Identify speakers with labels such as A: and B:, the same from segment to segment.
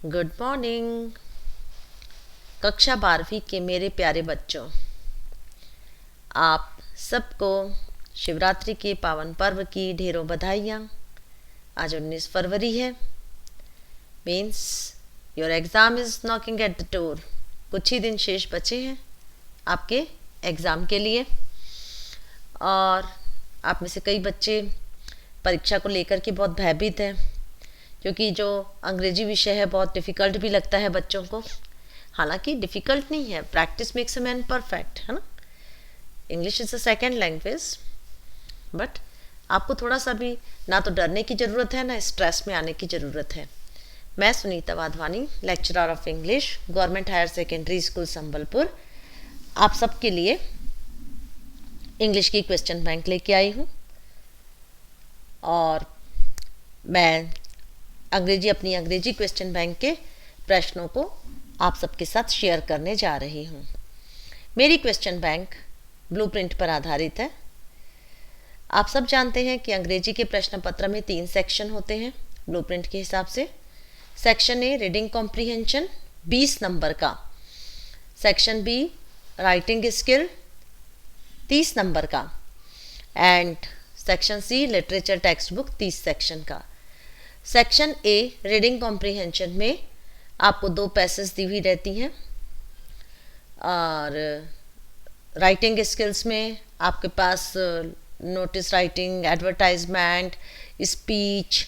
A: Good morning. कक्षा 12वीं के मेरे प्यारे बच्चों, आप सबको शिवरात्रि के पावन पर्व की ढेरों बधाइयाँ। आज 19 फरवरी है, means your exam is knocking at the door. कुछ ही दिन शेष बचे हैं आपके एग्ज़ाम के लिए, और आप में से कई बच्चे परीक्षा को लेकर के बहुत भयभीत हैं, क्योंकि जो अंग्रेजी विषय है बहुत डिफ़िकल्ट भी लगता है बच्चों को। हालांकि डिफ़िकल्ट नहीं है, practice makes a man perfect, है ना। English is a second language, but आपको थोड़ा सा भी ना तो डरने की ज़रूरत है, ना स्ट्रेस में आने की ज़रूरत है। मैं Sunita Wadhwani, lecturer of English, government higher secondary school Sambalpur, आप सबके लिए इंग्लिश की क्वेश्चन बैंक लेके आई हूँ। और मैं अपनी अंग्रेजी क्वेश्चन बैंक के प्रश्नों को आप सबके साथ शेयर करने जा रही हूँ। मेरी क्वेश्चन बैंक ब्लूप्रिंट पर आधारित है। आप सब जानते हैं कि अंग्रेजी के प्रश्न पत्र में 3 सेक्शन होते हैं ब्लूप्रिंट के हिसाब से। Section A reading comprehension 20 number का, section B writing skill 30 number का, and section C literature text book 30 section का। सेक्शन ए रीडिंग कॉम्प्रीहेंशन में आपको 2 पैसेज दी हुई रहती हैं, और राइटिंग स्किल्स में आपके पास notice writing, advertisement, speech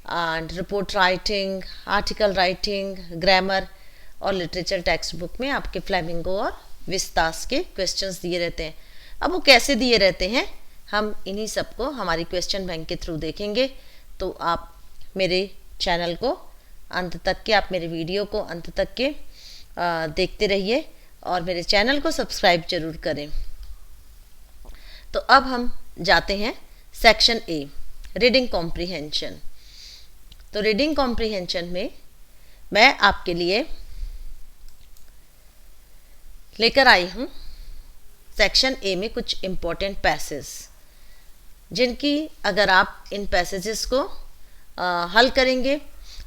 A: and report writing, article writing, grammar, और लिटरेचर टेक्स्ट बुक में आपके फ्लेमिंगो और विस्तास के क्वेश्चंस दिए रहते हैं। अब वो कैसे दिए रहते हैं, हम इन्हीं सबको हमारी क्वेश्चन बैंक के थ्रू देखेंगे। तो आप मेरे चैनल को अंत तक के, आप मेरे वीडियो को अंत तक के देखते रहिए, और मेरे चैनल को सब्सक्राइब जरूर करें। तो अब हम जाते हैं सेक्शन ए रीडिंग कॉम्प्रीहेंशन। तो रीडिंग कॉम्प्रीहेंशन में मैं आपके लिए लेकर आई हूँ सेक्शन ए में कुछ इम्पोर्टेंट पैसेज, जिनकी अगर आप इन पैसेजेस को हल करेंगे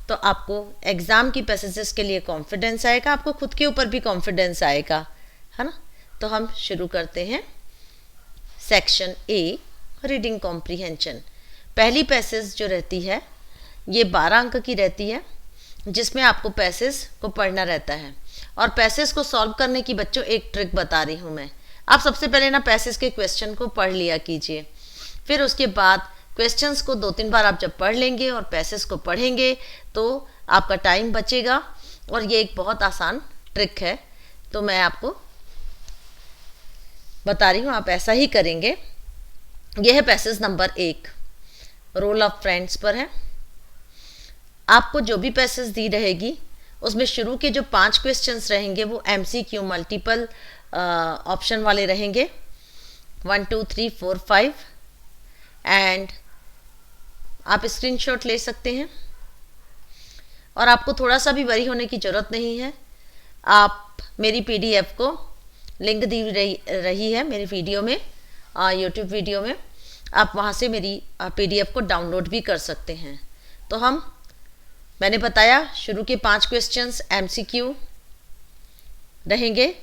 A: तो आपको एग्ज़ाम की पैसेजेस के लिए कॉन्फिडेंस आएगा, आपको खुद के ऊपर भी कॉन्फिडेंस आएगा, है ना। तो हम शुरू करते हैं सेक्शन ए रीडिंग कॉम्प्रीहेंशन। पहली पैसेज जो रहती है ये 12 अंक की रहती है, जिसमें आपको पैसेज को पढ़ना रहता है। और पैसेज को सॉल्व करने की बच्चों एक ट्रिक बता रही हूँ मैं। आप सबसे पहले ना पैसेज के क्वेश्चन को पढ़ लिया कीजिए, फिर उसके बाद क्वेश्चंस को 2-3 बार आप जब पढ़ लेंगे और पैसेज को पढ़ेंगे तो आपका टाइम बचेगा। और ये एक बहुत आसान ट्रिक है, तो मैं आपको बता रही हूँ, आप ऐसा ही करेंगे। यह है passage number 1, role of friends पर है। आपको जो भी पैसेज दी रहेगी उसमें शुरू के जो 5 क्वेश्चंस रहेंगे वो MCQ मल्टीपल ऑप्शन वाले रहेंगे, 1 2 3 4 5, एंड आप स्क्रीनशॉट ले सकते हैं। और आपको थोड़ा सा भी वरी होने की ज़रूरत नहीं है। आप मेरी PDF को लिंक दी रही है मेरी वीडियो में, YouTube वीडियो में, आप वहाँ से मेरी PDF को डाउनलोड भी कर सकते हैं। तो मैंने बताया शुरू के 5 क्वेश्चंस MCQ रहेंगे,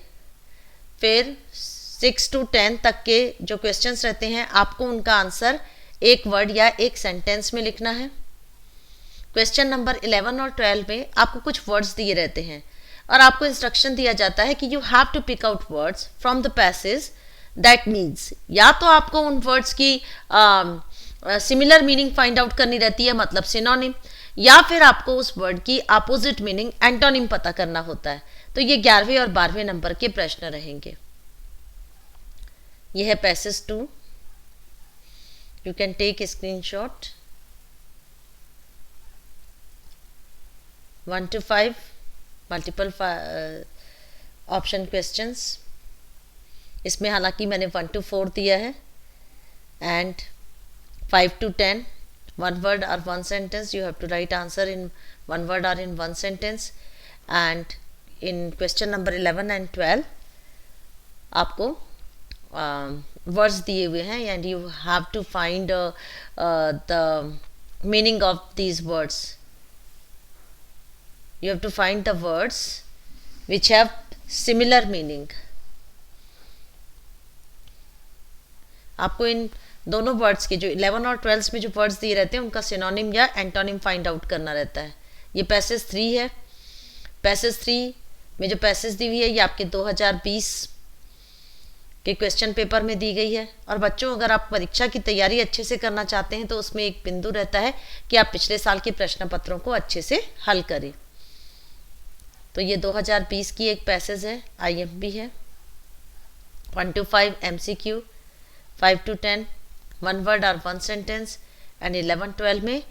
A: फिर 6 to 10 तक के जो क्वेश्चंस रहते हैं आपको उनका आंसर एक वर्ड या एक सेंटेंस में लिखना है। क्वेश्चन नंबर 11 और 12 में आपको कुछ वर्ड्स दिए रहते हैं, और आपको इंस्ट्रक्शन दिया जाता है कि you have to pick out words from the passage that means, या तो आपको उन वर्ड्स की सिमिलर मीनिंग फाइंड आउट करनी रहती है, मतलब सिनोनिम, या फिर आपको उस वर्ड की अपोजिट मीनिंग एंटोनिम पता करना होता है। तो ये 11वें और 12वें नंबर के प्रश्न रहेंगे। यह है passage 2, you can take a screenshot। 1 to 5 multiple option questions, इसमें हालांकि मैंने 1 to 4 दिया है, and 5 to 10 1 word or 1 sentence, you have to write answer in 1 word or in 1 sentence, and in question number 11 and 12 आपको words दिए हुए हैं, and you have to find the meaning of these words. you have to find the words which have similar meaning. आपको इन दोनों words के जो 11 और 12 में जो वर्ड्स दिए रहते हैं उनका सिनोनिम या एंटोनिम फाइंड आउट करना रहता है. ये पैसेज 3 है. पैसेज 3 में जो पैसेज दी हुई है ये आपके 2020 के क्वेश्चन पेपर में दी गई है. और बच्चों, अगर आप परीक्षा की तैयारी अच्छे से करना चाहते हैं तो उसमें एक बिंदु रहता है कि आप पिछले साल के प्रश्न पत्रों को अच्छे से हल करें. तो ये 2020 की एक पैसेज है, IMP है. 1 to 5 MCQ, 5 to 10 1 word और 1 sentence, एंड 11-12 में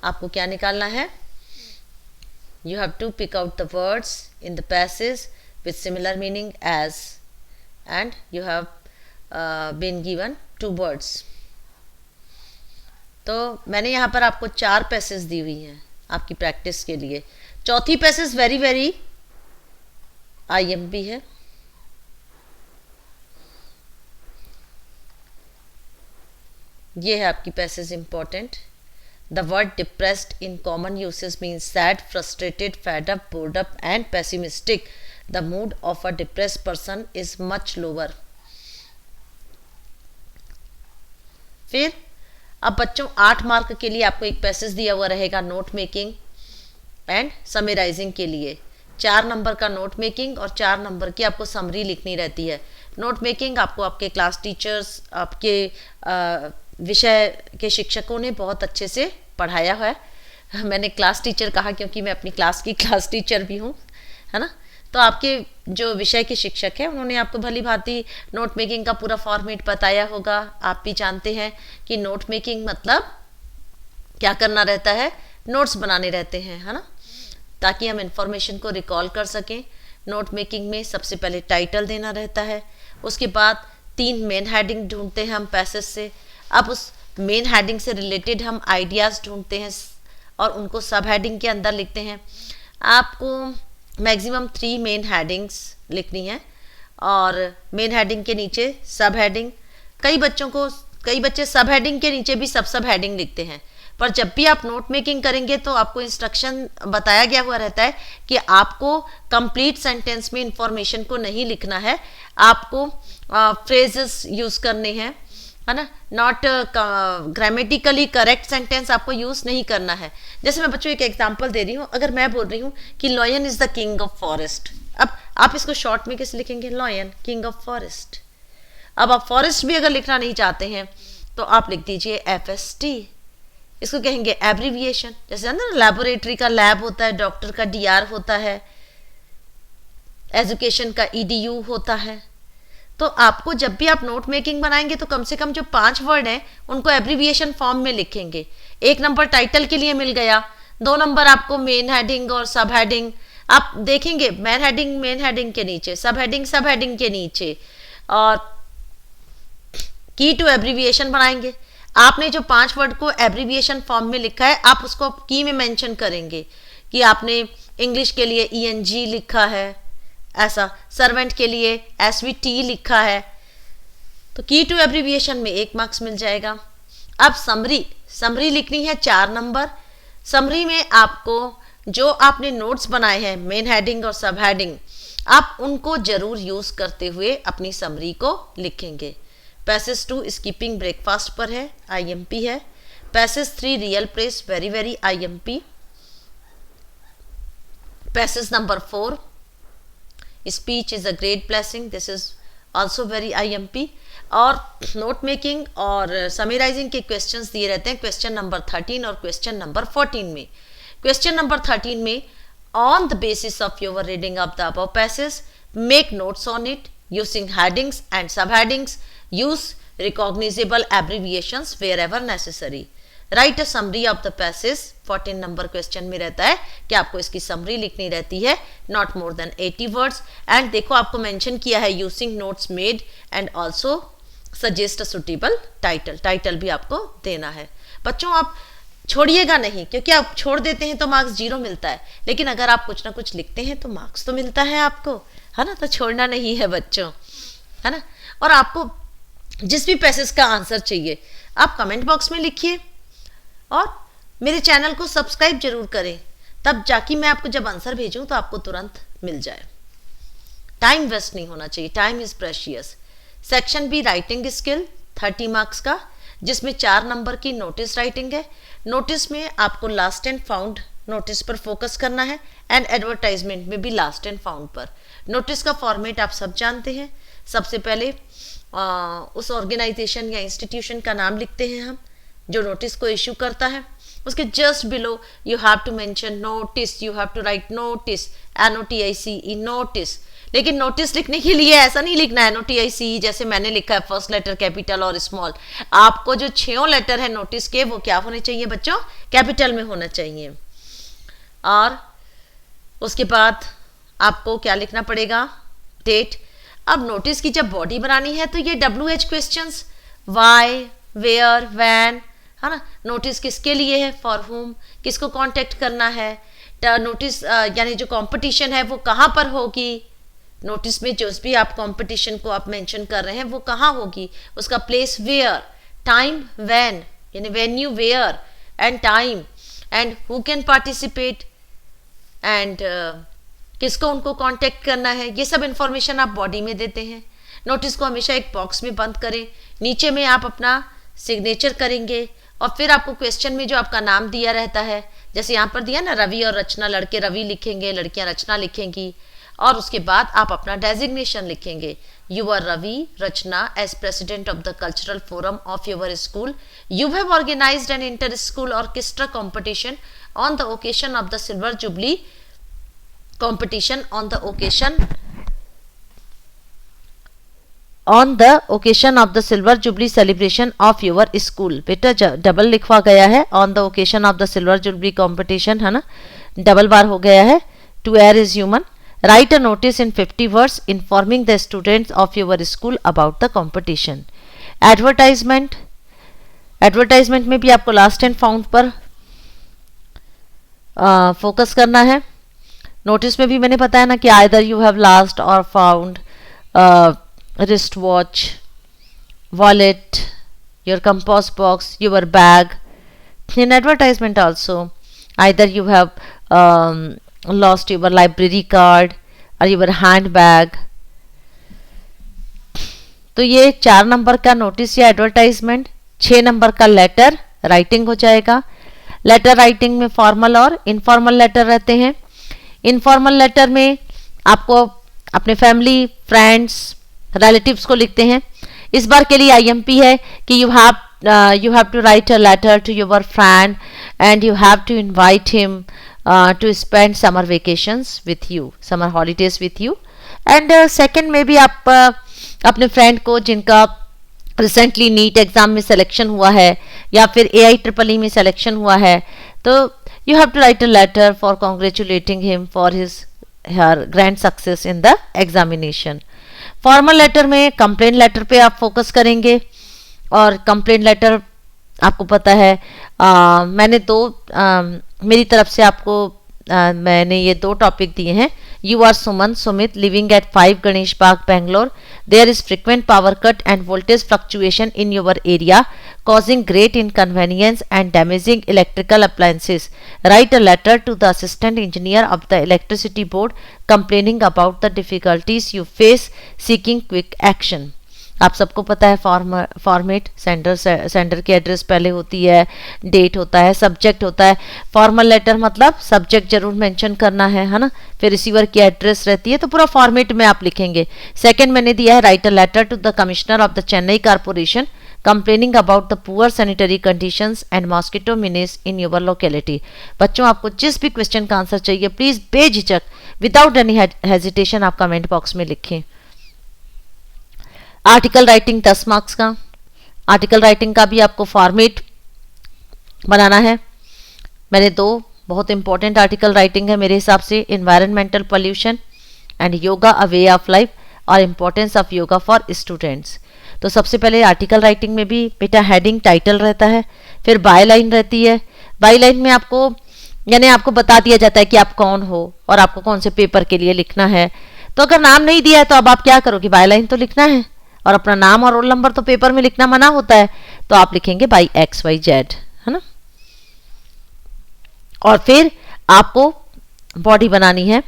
A: आपको क्या निकालना है? You have to pick out the words in the passage with similar meaning as, and you have been given 2 words. तो मैंने यहाँ पर आपको 4 पैसेज दी हुई हैं आपकी प्रैक्टिस के लिए. चौथी पैसेज वेरी वेरी IMP है. ये है आपकी passage important. The word depressed in common uses means sad, frustrated, fed up, bored up and pessimistic. The mood of a depressed person is much lower. फिर अब बच्चों 8 मार्क के लिए आपको एक पैसेज दिया हुआ रहेगा नोट मेकिंग एंड समराइजिंग के लिए. 4 नंबर का नोट मेकिंग और 4 नंबर की आपको समरी लिखनी रहती है. नोट मेकिंग आपको आपके क्लास टीचर्स, आपके विषय के शिक्षकों ने बहुत अच्छे से पढ़ाया है. मैंने क्लास टीचर कहा क्योंकि मैं अपनी क्लास की क्लास टीचर भी हूँ, है ना. तो आपके जो विषय के शिक्षक हैं उन्होंने आपको भली भांति नोट मेकिंग का पूरा फॉर्मेट बताया होगा. आप भी जानते हैं कि नोट मेकिंग मतलब क्या करना रहता है? नोट्स बनाने रहते हैं, है ना, ताकि हम इंफॉर्मेशन को रिकॉल कर सकें. नोट मेकिंग में सबसे पहले टाइटल देना रहता है. उसके बाद 3 मेन हेडिंग ढूंढते हैं हम पैसेज से. अब उस मेन हेडिंग से रिलेटेड हम आइडियाज़ ढूंढते हैं और उनको सब हेडिंग के अंदर लिखते हैं. आपको मैक्सिमम 3 मेन हेडिंग्स लिखनी है और मेन हेडिंग के नीचे सब हेडिंग. कई बच्चे सब हेडिंग के नीचे भी सब हेडिंग लिखते हैं. पर जब भी आप नोट मेकिंग करेंगे तो आपको इंस्ट्रक्शन बताया गया हुआ रहता है कि आपको कंप्लीट सेंटेंस में इंफॉर्मेशन को नहीं लिखना है. आपको फ्रेजेस यूज़ करने हैं, है ना. नॉट ग्रामेटिकली करेक्ट सेंटेंस आपको यूज नहीं करना है. जैसे मैं बच्चों एक एग्जांपल दे रही हूँ. अगर मैं बोल रही हूँ कि lion is the king of forest, अब आप इसको शॉर्ट में कैसे लिखेंगे? Lion king of forest. अब आप फॉरेस्ट भी अगर लिखना नहीं चाहते हैं तो आप लिख दीजिए FST. इसको कहेंगे एब्रीविएशन. जैसे ना लैबोरेटरी का लैब होता है, डॉक्टर का DR होता है, एजुकेशन का EDU होता है. तो आपको जब भी आप नोट मेकिंग बनाएंगे तो कम से कम जो 5 वर्ड हैं उनको एब्रीविएशन फॉर्म में लिखेंगे. 1 नंबर टाइटल के लिए मिल गया, 2 नंबर आपको मेन हेडिंग और सब हेडिंग. आप देखेंगे मेन हेडिंग के नीचे, सब हेडिंग के नीचे, और की टू एब्रीविएशन बनाएंगे. आपने जो 5 वर्ड को एब्रीविएशन फॉर्म में लिखा है आप उसको की में मेंशन करेंगे कि आपने इंग्लिश के लिए ENG लिखा है, ऐसा सर्वेंट के लिए SVT लिखा है. तो की टू एब्रीविएशन में 1 मार्क्स मिल जाएगा. अब समरी लिखनी है 4 नंबर. समरी में आपको जो आपने नोट्स बनाए हैं मेन हेडिंग और सब हेडिंग, आप उनको जरूर यूज करते हुए अपनी समरी को लिखेंगे. पैसेज 2 स्कीपिंग ब्रेकफास्ट पर है, IMP है. Passage 3 real press, very very IMP. Passage number 4 speech is a great blessing, this is also very IMP. और नोट मेकिंग और समराइजिंग के क्वेश्चंस दिए रहते हैं क्वेश्चन नंबर 13 और क्वेश्चन नंबर 14 में. क्वेश्चन नंबर 13 में on the basis of your reading of the above passage make notes on it using headings and sub headings, use recognizable abbreviations wherever necessary, write a summary of the passage. 14 number question में रहता है कि आपको इसकी summary लिखनी रहती है, not more than 80 words. And देखो आपको मेंशन किया है using notes made and also suggest a suitable title भी आपको देना है. बच्चों आप छोड़िएगा नहीं, क्योंकि आप छोड़ देते हैं तो मार्क्स 0 मिलता है, लेकिन अगर आप कुछ ना कुछ लिखते हैं तो मार्क्स तो मिलता है आपको, है ना. तो छोड़ना नहीं है बच्चों, है ना. और आपको जिस भी पैसेज का आंसर चाहिए आप कमेंट बॉक्स में लिखिए और मेरे चैनल को सब्सक्राइब जरूर करें तब जाके मैं आपको जब आंसर भेजूं तो आपको तुरंत मिल जाए। टाइम वेस्ट नहीं होना चाहिए, time is precious. Section B writing skill 30 marks का, जिसमें 4 नंबर की नोटिस राइटिंग है। नोटिस में आपको लास्ट एंड फाउंड नोटिस पर फोकस करना है एंड एडवर्टाइजमेंट में भी लास्ट एंड फाउंड पर। नोटिस का फॉर्मेट आप सब जानते हैं। सबसे पहले उस ऑर्गेनाइजेशन या इंस्टीट्यूशन का नाम लिखते हैं हम जो नोटिस को इश्यू करता है। उसके just below you have to mention notice, you have to write notice, NOTICE notice. लेकिन नोटिस लिखने के लिए ऐसा नहीं लिखना है NOTICE जैसे मैंने लिखा है, फर्स्ट लेटर कैपिटल और स्मॉल। आपको जो 6 लेटर है नोटिस के वो क्या होने चाहिए बच्चों, कैपिटल में होना चाहिए। और उसके बाद आपको क्या लिखना पड़ेगा, डेट। अब नोटिस की जब बॉडी बनानी है तो ये WH questions, why, where, when, है ना। नोटिस किसके लिए है, फॉर हुम, किसको कांटेक्ट करना है। नोटिस यानी जो कंपटीशन है वो कहाँ पर होगी, नोटिस में जो भी आप कंपटीशन को आप मेंशन कर रहे हैं वो कहाँ होगी, उसका प्लेस वेयर, टाइम व्हेन यानी venue where and time, and who can participate एंड किसको उनको कांटेक्ट करना है। ये सब इंफॉर्मेशन आप बॉडी में देते हैं। नोटिस को हमेशा एक बॉक्स में बंद करें, नीचे में आप अपना सिग्नेचर करेंगे और फिर आपको क्वेश्चन में जो आपका नाम दिया रहता है, जैसे यहाँ पर दिया ना रवि और रचना, लड़के रवि लिखेंगे, लड़कियां रचना लिखेंगी, और उसके बाद आप अपना डेजिग्नेशन लिखेंगे। You are Ravi Rachna as president of the cultural forum of your school, you have organised an inter school orchestra competition on the occasion of the silver jubilee competition on the occasion of the silver jubilee celebration of your school। बेटा double लिखवा गया है, on the occasion of the silver jubilee competition, है ना, double बार हो गया है। To err is human। Write a notice in 50 words informing the students of your school about the competition। Advertisement में भी आपको लास्ट एंड फाउंड पर focus करना है। नोटिस में भी मैंने बताया ना कि आइदर यू हैव लास्ट और found wrist watch, wallet, your compost box, your bag. In advertisement also either you have lost your library card और योर हैंड बैग। तो ये 4 नंबर का नोटिस या एडवर्टाइजमेंट। 6 नंबर का लेटर राइटिंग हो जाएगा। Letter writing में फॉर्मल और इनफॉर्मल लेटर रहते हैं। इनफॉर्मल लेटर में आपको अपने फैमिली, फ्रेंड्स, रिलेटिव्स को लिखते हैं। इस बार के लिए IMP है कि you have to write a letter to your friend and you have to invite him to spend summer vacations with you, summer holidays with you. And second में भी आप अपने फ्रेंड को जिनका रिसेंटली नीट एग्जाम में selection हुआ है या फिर AIEEE में सिलेक्शन हुआ है, तो you have to write a letter for congratulating him for her grand success in the examination। Formal letter में कंप्लेन लेटर पे आप फोकस करेंगे, और कंप्लेन लेटर आपको पता है मैंने मेरी तरफ से आपको मैंने ये 2 टॉपिक दिए हैं। You are Suman Sumit living at 5 Ganesh Bagh Bangalore, there is frequent power cut and voltage fluctuation in your area causing great inconvenience and damaging electrical appliances। Write a letter to the assistant engineer of the electricity board complaining about the difficulties you face, seeking quick action। आप सबको पता है format, sender की address पहले होती है, date होता है, सब्जेक्ट होता है। फॉर्मल लेटर मतलब सब्जेक्ट जरूर मेंशन करना है ना, फिर रिसीवर की एड्रेस रहती है, तो पूरा फॉर्मेट में आप लिखेंगे। सेकंड मैंने दिया है write a letter to the commissioner of the Chennai corporation complaining about the poor sanitary conditions and mosquito menace in your locality। बच्चों आपको जिस भी क्वेश्चन का आंसर चाहिए प्लीज बेझिझक विदाउट एनी हेजिटेशन आप कमेंट बॉक्स में लिखें। आर्टिकल राइटिंग 10 मार्क्स का। आर्टिकल राइटिंग का भी आपको फॉर्मेट बनाना है। मैंने 2 बहुत इंपॉर्टेंट आर्टिकल राइटिंग है मेरे हिसाब से, environmental pollution and yoga a way of life और importance of yoga for students. तो सबसे पहले आर्टिकल राइटिंग में भी बेटा हेडिंग टाइटल रहता है, फिर बाय लाइन रहती है। बाय लाइन में आपको यानी आपको बता दिया जाता है कि आप कौन हो और आपको कौन से पेपर के लिए लिखना है। तो अगर नाम नहीं दिया है तो अब आप क्या करोगे, बाय लाइन तो लिखना है, और अपना नाम और रोल नंबर तो पेपर में लिखना मना होता है, तो आप लिखेंगे बाई XYZ, है ना। और फिर आपको बॉडी बनानी है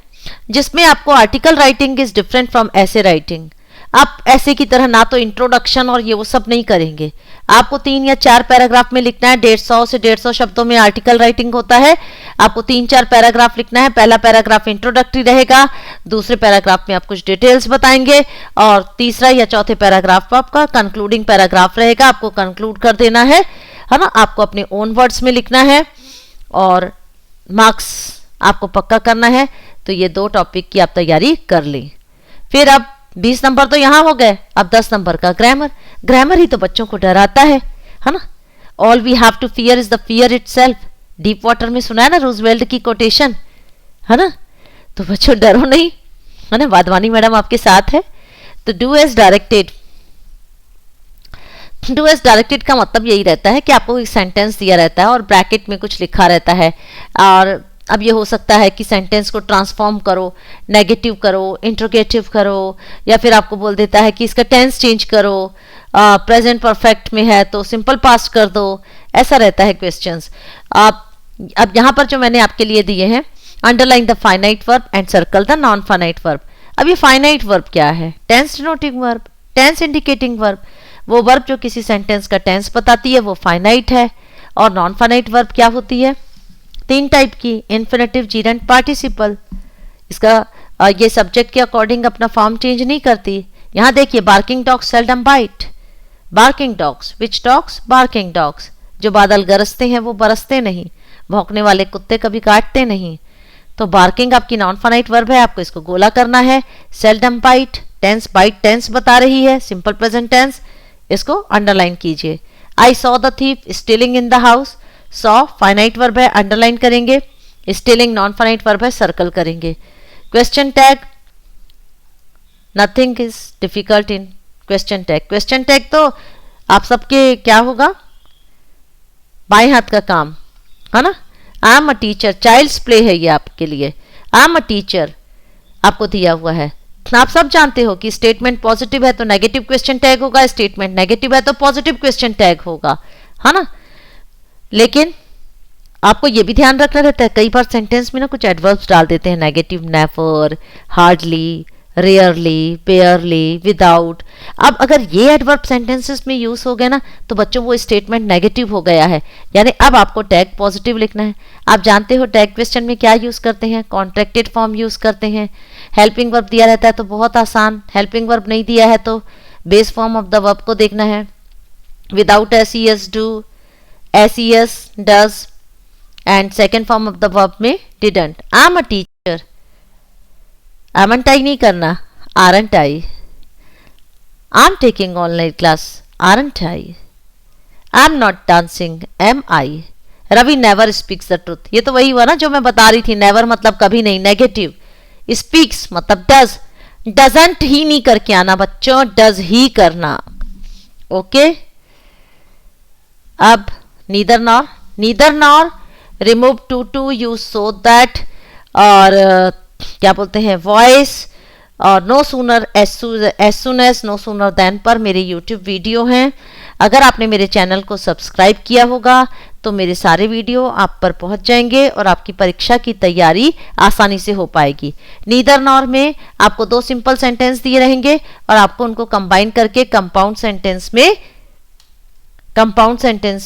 A: जिसमें आपको article writing is different from ऐसे राइटिंग। आप ऐसे की तरह ना तो इंट्रोडक्शन और ये वो सब नहीं करेंगे, आपको 3 या 4 पैराग्राफ में लिखना है। 150 से 150 शब्दों में आर्टिकल राइटिंग होता है, आपको 3-4 पैराग्राफ लिखना है। पहला पैराग्राफ इंट्रोडक्टरी रहेगा, दूसरे पैराग्राफ में आप कुछ डिटेल्स बताएंगे और तीसरा या चौथे पैराग्राफ पर आपका कंक्लूडिंग पैराग्राफ रहेगा, आपको कंक्लूड कर देना है ना। आपको अपने ओन वर्ड्स में लिखना है और मार्क्स आपको पक्का करना है। तो ये 2 टॉपिक की आप तैयारी कर ली। फिर अब 20 नंबर तो यहाँ हो गए, अब 10 नंबर का ग्रामर। ग्रामर ही तो बच्चों को डराता है ना। All we have to fear is the fear itself. Deep water में सुना है ना रूजवेल्ट की कोटेशन, है ना। तो बच्चों डरो नहीं, है ना। वाधवानी मैडम आपके साथ है। तो do as directed. Do as directed का मतलब यही रहता है कि आपको एक सेंटेंस दिया रहता है और ब्रैकेट में कुछ लिखा रहता है, और अब ये हो सकता है कि सेंटेंस को ट्रांसफॉर्म करो, नेगेटिव करो, इंट्रोगेटिव करो, या फिर आपको बोल देता है कि इसका टेंस चेंज करो, प्रेजेंट परफेक्ट में है तो सिंपल पास्ट कर दो। ऐसा रहता है क्वेश्चंस। अब यहाँ पर जो मैंने आपके लिए दिए हैं, underline the finite verb and circle the non finite verb. अब ये फाइनाइट वर्ब क्या है? Tense denoting verb, tense indicating verb. वो वर्ब जो किसी सेंटेंस का टेंस बताती है वो फाइनाइट है। और नॉन फाइनाइट वर्ब क्या होती है? 3 टाइप की, इन्फिनेटिव, जीरेंट, पार्टिसिपल। इसका ये सब्जेक्ट के अकॉर्डिंग अपना फॉर्म चेंज नहीं करती। यहाँ देखिए, barking dogs seldom bite. Barking dogs, which dogs? Barking dogs. जो बादल गरजते हैं वो बरसते नहीं, भौंकने वाले कुत्ते कभी काटते नहीं। तो बार्किंग आपकी नॉन फाइनाइट वर्ब है, आपको इसको गोला करना है। Seldom bite, tense bite tense बता रही है, सिंपल प्रेजेंट टेंस, इसको अंडरलाइन कीजिए। I saw the thief stealing in the house. Saw finite verb है, अंडरलाइन करेंगे। स्टीलिंग नॉन फाइनाइट वर्ब है, सर्कल करेंगे। Question tag, nothing is difficult in question tag. Question tag तो आप सबके क्या होगा? बाएं हाथ का काम, है ना। I am a teacher, child's play है ये आपके लिए। आई एम अ टीचर आपको दिया हुआ है। आप सब जानते हो कि स्टेटमेंट पॉजिटिव है तो नेगेटिव क्वेश्चन टैग होगा, स्टेटमेंट नेगेटिव है तो पॉजिटिव क्वेश्चन टैग होगा, है ना। लेकिन आपको ये भी ध्यान रखना रहता है, कई बार सेंटेंस में ना कुछ एडवर्ब्स डाल देते हैं, negative, never, hardly, rarely, बेयरली, without. अब अगर ये एडवर्ब सेंटेंसेस में यूज हो गए ना तो बच्चों वो स्टेटमेंट नेगेटिव हो गया है, यानी अब आपको टैग पॉजिटिव लिखना है। आप जानते हो टैग क्वेश्चन में क्या यूज करते हैं? कॉन्ट्रैक्टेड फॉर्म यूज करते हैं। हेल्पिंग वर्ब दिया रहता है तो बहुत आसान, हेल्पिंग वर्ब नहीं दिया है तो base form of the verb को देखना है। Without S, do, S, does, and second form of the verb में didn't. I am a teacher, amn't I नहीं करना, aren't I. I am taking online class, aren't I. I am not dancing, am I. Ravi never speaks the truth. ये तो वही हुआ ना जो मैं बता रही थी, नेवर मतलब कभी नहीं, नेगेटिव। स्पीक्स मतलब डज, डजंट ही नहीं करके आना बच्चों, डज ही करना। ओके। अब neither nor, neither nor, remove to use so that, और क्या बोलते हैं, वॉइस, और no sooner, as soon as, no sooner than पर मेरे यूट्यूब वीडियो हैं। अगर आपने मेरे चैनल को सब्सक्राइब किया होगा तो मेरे सारे वीडियो आप पर पहुंच जाएंगे और आपकी परीक्षा की तैयारी आसानी से हो पाएगी। नीदर नॉर में आपको 2 सिंपल सेंटेंस दिए रहेंगे और आपको उनको कंबाइन करके कंपाउंड सेंटेंस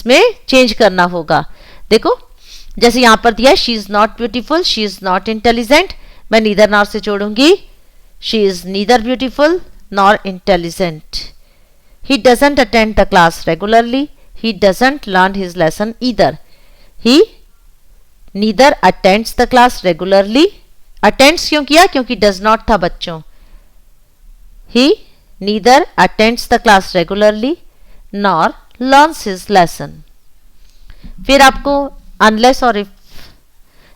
A: में चेंज करना होगा। देखो जैसे यहां पर दिया है, she is not beautiful, she is not intelligent, मैं नीदर नॉर से जोड़ूंगी, she is neither beautiful nor intelligent. He doesn't attend the class regularly, he doesn't learn his lesson either. He neither attends the class regularly. Attends क्यों किया? क्योंकि does not था बच्चों। He neither attends the class regularly nor learns his lesson. फिर आपको unless और if,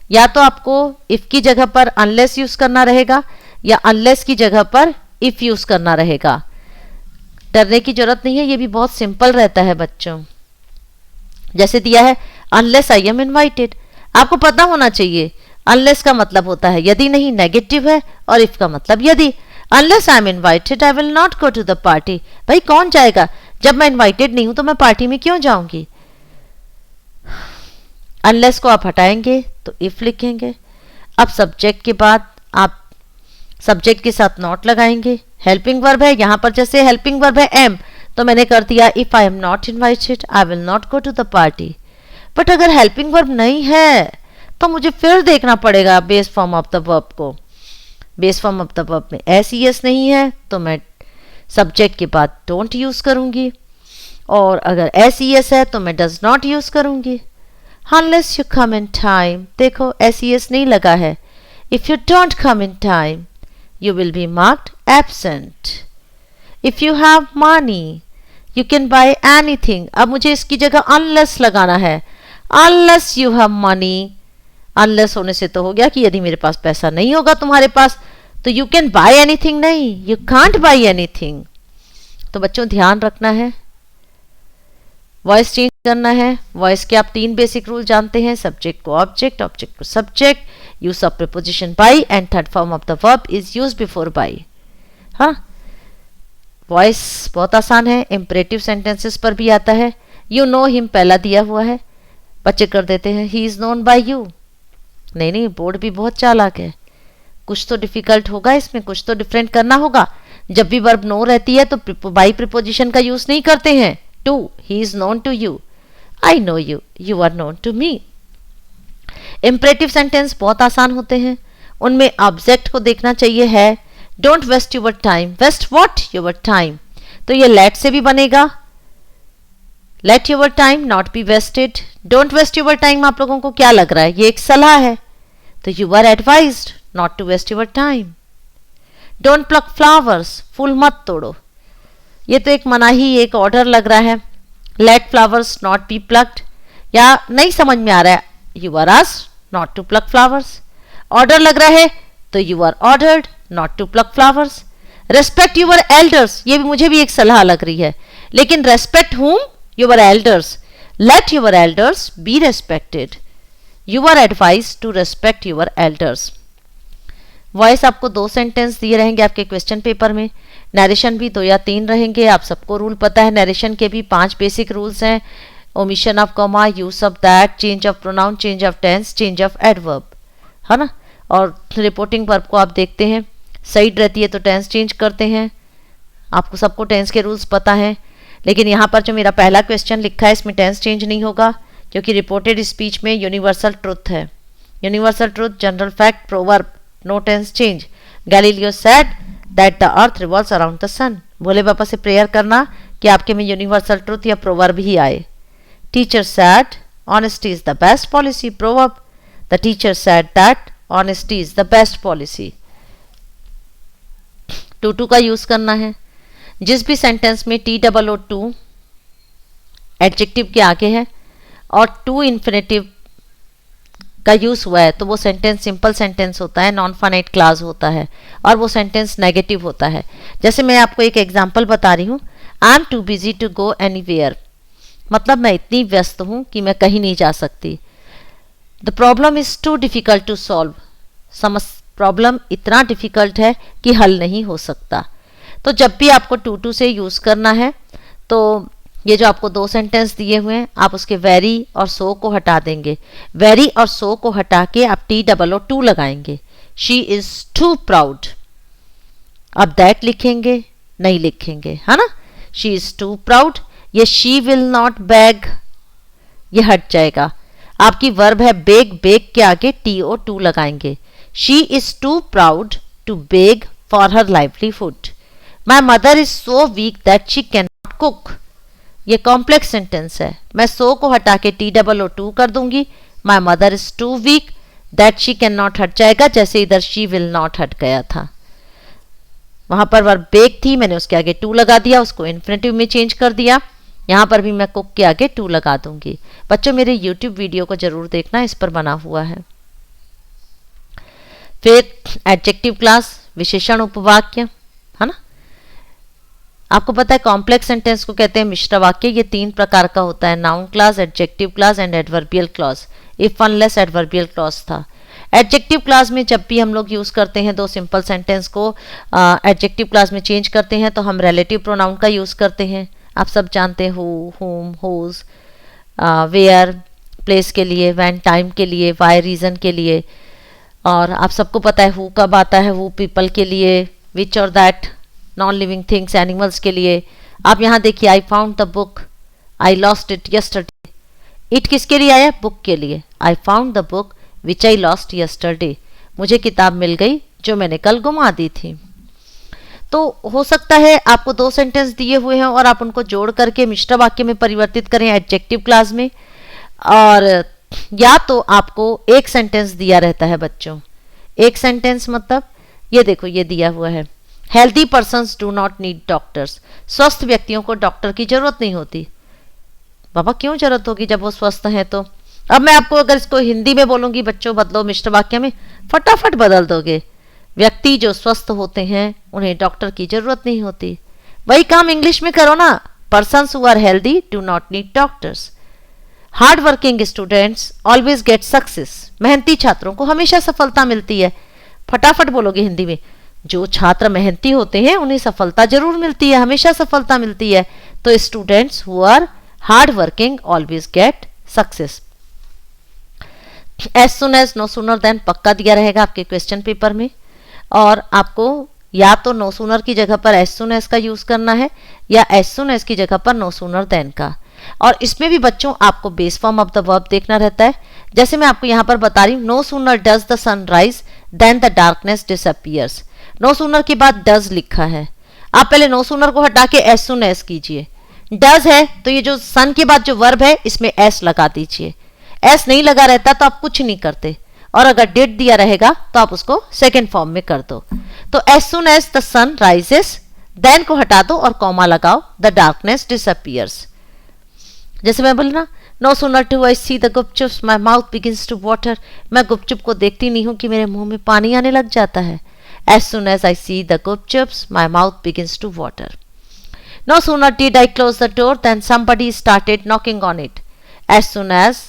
A: या तो आपको if की जगह पर unless यूज करना रहेगा या unless की जगह पर if यूज करना रहेगा। डरने की जरूरत नहीं है, ये भी बहुत सिंपल रहता है बच्चों। जैसे दिया है अनलेस आई एम इनवाइटेड, आपको पता होना चाहिए अनलेस का मतलब होता है यदि नहीं, नेगेटिव है, और इफ का मतलब यदि। Unless I am invited I will not go to the party. भाई कौन जाएगा? जब मैं इनवाइटेड नहीं हूं तो मैं पार्टी में क्यों जाऊंगी? अनलेस को आप हटाएंगे तो इफ लिखेंगे। अब सब्जेक्ट के बाद आप सब्जेक्ट के साथ नॉट लगाएंगे। हेल्पिंग वर्ब है, यहाँ पर जैसे हेल्पिंग वर्ब है एम, तो मैंने कर दिया if I am not invited I will not go to the party. But अगर हेल्पिंग वर्ब नहीं है तो मुझे फिर देखना पड़ेगा base form of the verb को। Base form of the verb में एस ई एस नहीं है तो मैं सब्जेक्ट के बाद डोंट यूज करूंगी, और अगर एस ई एस है तो मैं डज नॉट यूज करूंगी। Unless you come in time, देखो एस ई एस नहीं लगा है। If you don't come in time you will be marked absent. If you have money, you can buy anything. अब मुझे इसकी जगह unless लगाना है। Unless you have money, unless होने से तो हो गया कि यदि मेरे पास पैसा नहीं होगा तुम्हारे पास तो you can buy anything, नहीं, you can't buy anything. तो बच्चों ध्यान रखना है, वॉइस चेंज करना है। वॉइस के आप 3 बेसिक रूल जानते हैं, सब्जेक्ट को ऑब्जेक्ट, ऑब्जेक्ट को subject, use of preposition by and third form of the verb is use before by. हाँ, वॉइस बहुत आसान है, इंपरेटिव सेंटेंसेस पर भी आता है। यू नो हिम पहला दिया हुआ है, बच्चे कर देते हैं ही इज नोन बाय यू। नहीं, बोर्ड भी बहुत चालाक है, कुछ तो डिफिकल्ट होगा इसमें, कुछ तो डिफरेंट करना होगा। जब भी वर्ब नो रहती है तो बाई प्रीपोजिशन का यूज नहीं करते हैं। To, he is known to you, I know you, you are known to me. Imperative sentence बहुत आसान होते हैं, उनमें ऑब्जेक्ट को देखना चाहिए है don't waste your time. Waste what? Your time. तो ये लेट से भी बनेगा, let your time not be wasted. Don't waste your time आप लोगों को क्या लग रहा है? ये एक सलाह है, तो you are advised not to waste your time. Don't pluck flowers, फूल मत तोड़ो, ये तो एक मनाही, एक ऑर्डर लग रहा है। Let flowers not be plucked, या नहीं समझ में आ रहा है, you are asked not to pluck flowers. Order लग रहा है तो you are ordered not to pluck flowers. Respect your elders, ये भी मुझे भी एक सलाह लग रही है, लेकिन respect whom? Your elders. Let your elders be respected, you are advised to respect your elders. Voice आपको 2 सेंटेंस दिए रहेंगे आपके क्वेश्चन पेपर में, नरेशन भी 2 या 3 रहेंगे। आप सबको रूल पता है, नरेशन के भी 5 बेसिक रूल्स हैं, omission of comma, use of that, change of pronoun, change of tense, change of adverb, है ना। और रिपोर्टिंग वर्ब को आप देखते हैं, सही रहती है तो टेंस चेंज करते हैं, आपको सबको टेंस के रूल्स पता हैं। लेकिन यहाँ पर जो मेरा पहला क्वेश्चन लिखा है इसमें टेंस चेंज नहीं होगा, क्योंकि रिपोर्टेड स्पीच में यूनिवर्सल ट्रुथ है। Universal truth, general fact, proverb, no tense change. Galileo said that the earth revolves around the sun. Bhole Baba से प्रेयर करना कि आपके में यूनिवर्सल ट्रुथ या प्रोवर्ब ही आए। Teacher said honesty is the best policy, proverb the teacher said that honesty is the best policy. To का use करना है। जिस भी सेंटेंस में TOO एडजेक्टिव के आगे है और टू इन्फिनेटिव का यूज हुआ है तो वो सेंटेंस सिंपल सेंटेंस होता है, नॉन फाइनाइट क्लास होता है, और वो सेंटेंस नेगेटिव होता है। जैसे मैं आपको एक एग्जांपल बता रही हूँ, I am too busy to go anywhere, मतलब मैं इतनी व्यस्त हूँ कि मैं कहीं नहीं जा सकती। The problem is too difficult to solve, problem इतना डिफिकल्ट है कि हल नहीं हो सकता। तो जब भी आपको टू से यूज करना है तो ये जो आपको 2 सेंटेंस दिए हुए हैं आप उसके वेरी और सो को हटा देंगे। वेरी और सो को हटा के आप TOO लगाएंगे। शी इज टू प्राउड, अब दैट लिखेंगे नहीं लिखेंगे, है ना। शी इज टू प्राउड, ये शी विल नॉट बैग ये हट जाएगा। आपकी वर्ब है बेग, बेग के आगे TOO लगाएंगे। She is too proud to beg for her livelihood. My mother is so weak that she can not cook, ये कॉम्प्लेक्स सेंटेंस है, मैं सो को हटा के TOO कर दूंगी। My mother is too weak that she can not हट जाएगा, जैसे इधर शी विल नॉट हट गया था। वहां पर वर्ब बेग थी, मैंने उसके आगे टू लगा दिया, उसको इन्फिनेटिव में चेंज कर दिया। यहाँ पर भी मैं कुक के आगे टू लगा दूंगी। बच्चों मेरे यूट्यूब वीडियो को जरूर देखना, इस पर बना हुआ है। फिर एडजेक्टिव क्लास, विशेषण उपवाक्य, है ना। आपको पता है कॉम्प्लेक्स सेंटेंस को कहते हैं मिश्र वाक्य। ये 3 प्रकार का होता है, noun class, adjective class and adverbial clause. If unless adverbial clause था। एडजेक्टिव क्लास में जब भी हम लोग यूज करते हैं 2 सिंपल सेंटेंस को एडजेक्टिव क्लास में चेंज करते हैं तो हम रिलेटिव प्रोनाउन का यूज करते हैं। आप सब जानते हैं हु, हुम, हुज, वेयर, प्लेस के लिए, व्हेन टाइम के लिए, वाई रीज़न के लिए, और आप सबको पता है हु कब आता है, हु पीपल के लिए, विच और that non living things animals के लिए। आप यहाँ देखिए, I found the book, I lost it yesterday. It किसके लिए आया? बुक के लिए। I found the book which I lost yesterday, मुझे किताब मिल गई जो मैंने कल गुमा दी थी। तो हो सकता है आपको 2 सेंटेंस दिए हुए हैं और आप उनको जोड़ करके मिश्र वाक्य में परिवर्तित करें एडजेक्टिव क्लास में, और या तो आपको एक सेंटेंस दिया रहता है बच्चों। एक सेंटेंस मतलब ये देखो, ये दिया हुआ है, healthy persons do not need doctors, स्वस्थ व्यक्तियों को डॉक्टर की जरूरत नहीं होती। बाबा क्यों जरूरत होगी जब वो स्वस्थ हैं तो? अब मैं आपको अगर इसको हिंदी में बोलूंगी, बच्चों बदलो मिश्र वाक्य में, फटाफट बदल दोगे। व्यक्ति जो स्वस्थ होते हैं उन्हें डॉक्टर की जरूरत नहीं होती। वही काम इंग्लिश में करो ना, persons who are healthy do not need doctors. Hard working students always get success, मेहनती छात्रों को हमेशा सफलता मिलती है। फटाफट बोलोगे हिंदी में, जो छात्र मेहनती होते हैं उन्हें सफलता जरूर मिलती है, हमेशा सफलता मिलती है। तो students who are hard working always get success. As soon as, no sooner than पक्का दिया रहेगा आपके क्वेश्चन पेपर में, और आपको या तो नो सूनर की जगह पर एज सुन एज का यूज करना है या एज सुन एज की जगह पर नो सूनर देन का। और इसमें भी बच्चों आपको base form of the verb देखना रहता है। जैसे मैं आपको यहाँ पर बता रही हूँ, no sooner does the sun rise than the darkness disappears. No sooner के बाद डज लिखा है, आप पहले नो सूनर को हटा के एज सुन एज कीजिए। डज है तो ये जो सन के बाद जो वर्ब है इसमें एस लगा दीजिए। एस नहीं लगा रहता तो आप कुछ नहीं करते, और अगर डिड दिया रहेगा तो आप उसको सेकेंड फॉर्म में कर दो। तो as soon as the sun rises, than को हटा दो और कॉमा लगाओ, द डार्कनेस डिसअपियर्स। जैसे मैं बोल ना, no sooner do I see the gupchups my mouth begins to water, मैं गुपचुप को देखती नहीं हूं कि मेरे मुंह में पानी आने लग जाता है। As soon as I see the gupchups my mouth begins to water. No sooner did I close the door than somebody started knocking on it. As soon as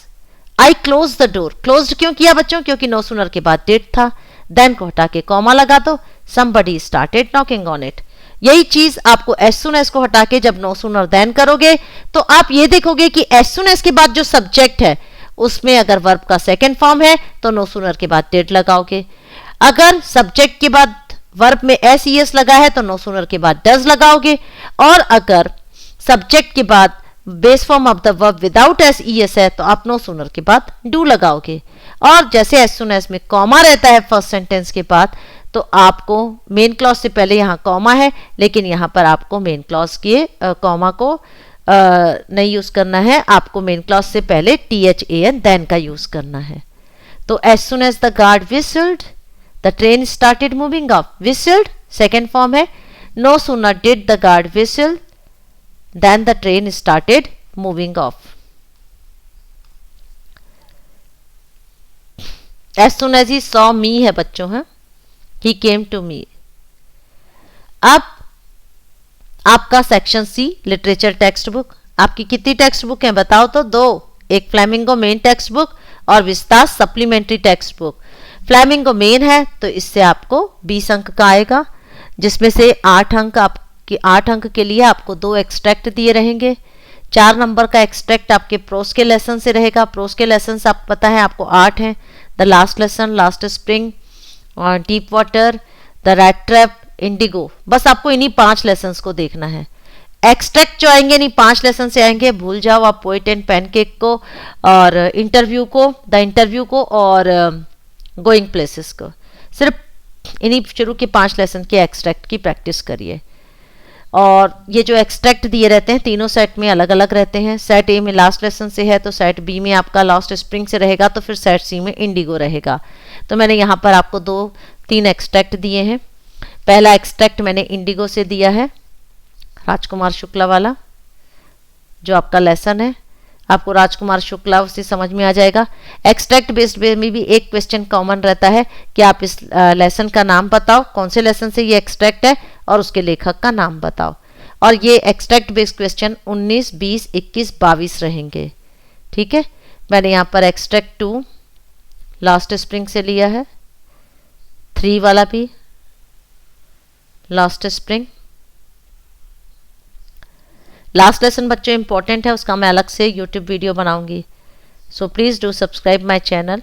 A: I closed the door, closed क्यों किया बच्चों? क्योंकि no sooner के बाद did था, then को हटा के कॉमा लगा दो, somebody started knocking on it। यही चीज आपको as soon as को हटा के जब no sooner then करोगे तो आप ये देखोगे कि as soon as के बाद जो सब्जेक्ट है उसमें अगर वर्ब का सेकेंड फॉर्म है तो no sooner के बाद did लगाओगे। अगर सब्जेक्ट के बाद वर्ब में एस ई एस लगा है तो नो सूनर के बाद डज लगाओगे, और अगर सब्जेक्ट के बाद base form of the verb without S E S है तो आप नो सूनर के बाद डू लगाओगे। और जैसे एज सुन एज में कॉमा रहता है फर्स्ट सेंटेंस के बाद, तो आपको मेन क्लॉज से पहले यहाँ कॉमा है, लेकिन यहाँ पर आपको मेन क्लॉज के कॉमा को नहीं यूज करना है, आपको मेन क्लॉज से पहले THAN देन का यूज करना है। तो as soon as the guard whistled the train started moving off, whistled second form है। no sooner did the guard whistle than the train started moving off। as soon as he saw me है बच्चों, है he came to me। अब आपका section C literature text book, आपकी कितनी text book है बताओ तो? 2, एक फ्लेमिंगो मेन टेक्स्ट बुक और vistas supplementary text book. Flamingo main है तो इससे आपको 20 अंक का आएगा, जिसमें से 8 अंक के लिए आपको 2 एक्सट्रैक्ट दिए रहेंगे। 4 नंबर का एक्सट्रैक्ट आपके प्रोस के लेसन से रहेगा। प्रोस के लेसन आप पता है आपको 8 हैं, the last lesson, last spring, deep water, the rat trap, Indigo. बस आपको इन्हीं 5 लेसन को देखना है। एक्सट्रैक्ट जो आएंगे नहीं 5 लेसन से आएंगे, भूल जाओ आप पोएट एंड पैनकेक को और इंटरव्यू को, द इंटरव्यू को और गोइंग प्लेसेस को। सिर्फ इन्हीं शुरू के 5 लेसन के एक्सट्रैक्ट की प्रैक्टिस करिए। और ये जो एक्सट्रैक्ट दिए रहते हैं तीनों सेट में अलग अलग रहते हैं। सेट ए में लास्ट लेसन से है तो सेट बी में आपका लास्ट स्प्रिंग से रहेगा, तो फिर सेट सी में इंडिगो रहेगा। तो मैंने यहाँ पर आपको 2-3 एक्सट्रैक्ट दिए हैं। पहला एक्सट्रैक्ट मैंने इंडिगो से दिया है, राजकुमार शुक्ला वाला जो आपका लेसन है, आपको राजकुमार शुक्ला उससे समझ में आ जाएगा। एक्सट्रैक्ट बेस्ड में भी एक क्वेश्चन कॉमन रहता है कि आप इस लेसन का नाम बताओ, कौन से लेसन से ये एक्सट्रैक्ट है और उसके लेखक का नाम बताओ। और ये एक्सट्रैक्ट बेस्ड क्वेश्चन 19, 20, 21, 22 रहेंगे। ठीक है, मैंने यहाँ पर एक्सट्रैक्ट 2 लास्ट स्प्रिंग से लिया है, 3 वाला भी लास्ट स्प्रिंग। लास्ट लेसन बच्चों इंपॉर्टेंट है, उसका मैं अलग से यूट्यूब वीडियो बनाऊंगी, So please do subscribe my channel.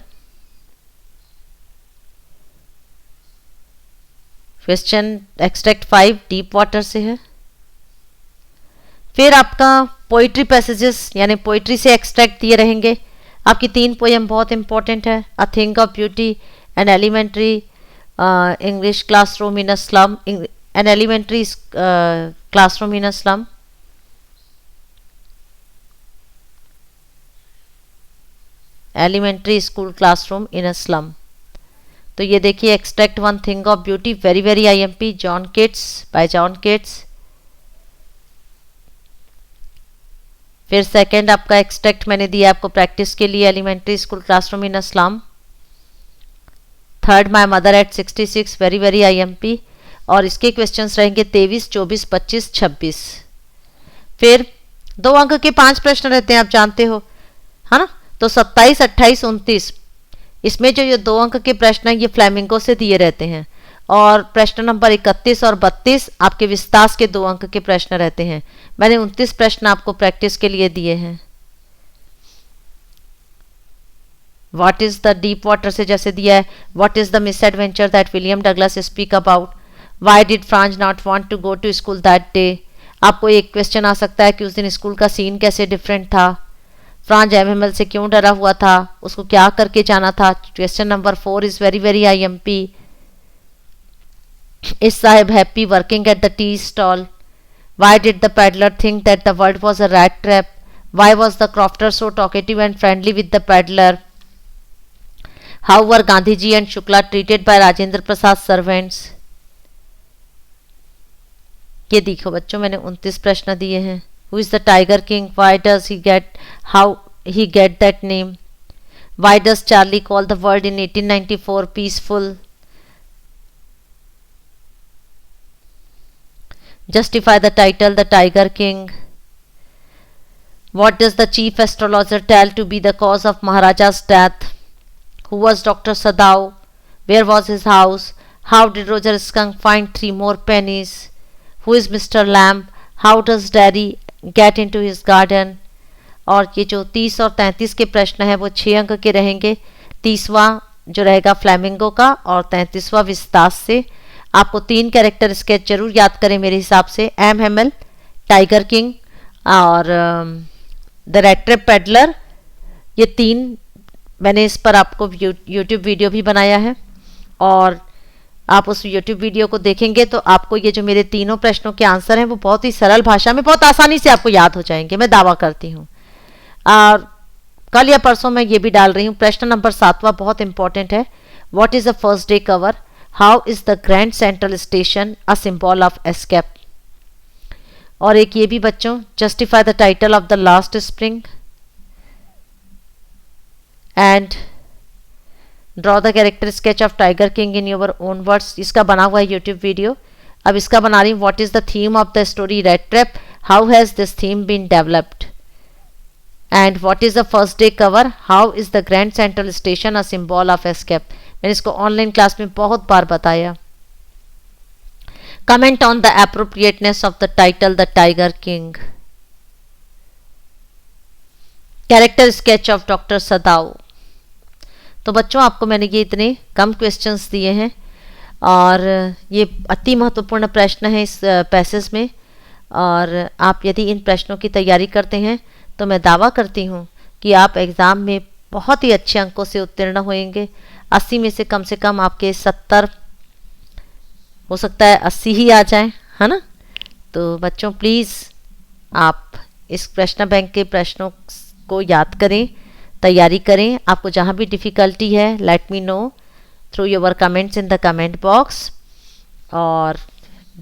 A: Question extract 5 deep water से है। फिर आपका पोइट्री पैसेजेस यानी पोइट्री से एक्सट्रैक्ट दिए रहेंगे। आपकी 3 पोएम बहुत इंपॉर्टेंट है। A thing of beauty, an elementary English classroom in a slum, an elementary classroom in a slum, elementary school classroom in a slum. तो ये देखिए extract 1 thing of beauty, very very IMP, John Keats, by John Keats. फिर second आपका extract मैंने दिया आपको practice के लिए, elementary school classroom in a slum. Third my mother at 66, very very IMP, और इसके क्वेश्चंस रहेंगे 23, 24, 25, 26। फिर 2 अंक के 5 प्रश्न रहते हैं, आप जानते हो, है ना। तो 27, 28, 29, इसमें जो ये 2 अंक के प्रश्न हैं ये फ्लैमिंगो से दिए रहते हैं, और प्रश्न नंबर 31 और 32 आपके विस्तास के 2 अंक के प्रश्न रहते हैं। मैंने 29 प्रश्न आपको प्रैक्टिस के लिए दिए हैं। What is the deep water से जैसे दिया है, what is the misadventure that William Douglas speak about, why did Franz not want to go to school that day. आपको एक क्वेश्चन आ सकता है कि उस दिन स्कूल का सीन कैसे डिफरेंट था, फ्रांज एमएमएल से क्यों डरा हुआ था, उसको क्या करके जाना था। Question number 4 is very very IMP, is Saheb happy working at the tea stall, why did the peddler think that the world was a rat trap, why was the crofter so talkative and friendly with the peddler, how were Gandhi ji and Shukla treated by Rajendra Prasad servants. ये देखो बच्चों मैंने 29 प्रश्न दिए हैं। Who is the Tiger King? Why does he get, how he get that name? Why does Charlie call the world in 1894 peaceful? Justify the title, The Tiger King. What does the chief astrologer tell to be the cause of Maharaja's death? Who was Dr. Sadao? Where was his house? How did Roger Skunk find 3 more pennies? Who is Mr. Lamb? How does Daddy get into his garden. और ये जो 30 और 33 के प्रश्न हैं वो 6 अंक के रहेंगे। 30वां जो रहेगा फ्लैमिंगो का और 33वां विस्तास से। आपको 3 कैरेक्टर स्केच जरूर याद करें मेरे हिसाब से, एम हेमल, टाइगर किंग और द रेड ट्रैप पेडलर। ये 3 मैंने इस पर आपको यूट्यूब वीडियो भी बनाया है, और आप उस YouTube वीडियो को देखेंगे तो आपको ये जो मेरे तीनों प्रश्नों के आंसर हैं वो बहुत ही सरल भाषा में बहुत आसानी से आपको याद हो जाएंगे, मैं दावा करती हूँ। और कल या परसों मैं ये भी डाल रही हूँ। प्रश्न नंबर 7वां बहुत इंपॉर्टेंट है। What is the first day cover, how is the grand central station a symbol of escape. और एक ये भी बच्चों, justify the title of the last spring and draw the character sketch of tiger king in your own words. इसका बना हुआ है YouTube video. अब इसका बना रही हूँ। What is the theme of the story rat trap, how has this theme been developed, and what is the first day cover, how is the grand central station a symbol of escape. मैंने इसको online class में बहुत बार बताया। Comment on the appropriateness of the title the tiger king. Character sketch of doctor Sadao. तो बच्चों आपको मैंने ये इतने कम क्वेश्चंस दिए हैं, और ये अति महत्वपूर्ण प्रश्न है इस पैसेज में। और आप यदि इन प्रश्नों की तैयारी करते हैं तो मैं दावा करती हूँ कि आप एग्ज़ाम में बहुत ही अच्छे अंकों से उत्तीर्ण होंगे। 80 में से कम आपके 70, हो सकता है 80 ही आ जाएं, है ना। तो बच्चों प्लीज़ आप इस प्रश्न बैंक के प्रश्नों को याद करें, तैयारी करें। आपको जहाँ भी डिफ़िकल्टी है let me know through your comments in the comment box, और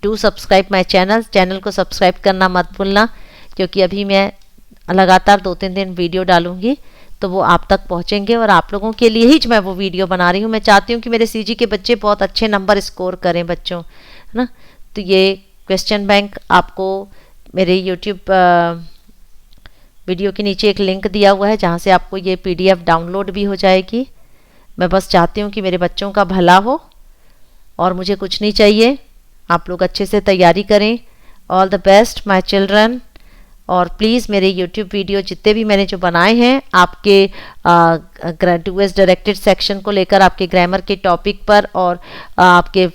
A: डू सब्सक्राइब माय चैनल को सब्सक्राइब करना मत भूलना, क्योंकि अभी मैं लगातार 2-3 दिन वीडियो डालूंगी तो वो आप तक पहुंचेंगे, और आप लोगों के लिए ही मैं वो वीडियो बना रही हूँ। मैं चाहती हूँ कि मेरे सीजी के बच्चे बहुत अच्छे नंबर स्कोर करें बच्चों, है ना। तो ये क्वेश्चन बैंक आपको मेरे यूट्यूब वीडियो के नीचे एक लिंक दिया हुआ है जहाँ से आपको ये PDF डाउनलोड भी हो जाएगी। मैं बस चाहती हूँ कि मेरे बच्चों का भला हो, और मुझे कुछ नहीं चाहिए, आप लोग अच्छे से तैयारी करें। All the best my children, और प्लीज़ मेरे यूट्यूब वीडियो जितने भी मैंने जो बनाए हैं आपके टूवर्ड्स डायरेक्टेड सेक्शन को लेकर, आपके ग्रामर के टॉपिक पर और आपके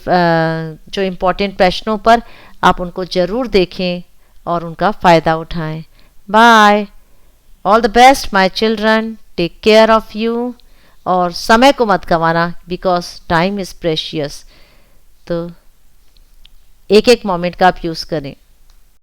A: जो इम्पोर्टेंट प्रश्नों पर, आप उनको ज़रूर देखें और उनका फ़ायदा उठाएं। Bye, all the best my children, take care of you. और समय को मत गंवाना, बिकॉज टाइम इज़ प्रेशियस। तो एक एक मोमेंट का आप यूज़ करें।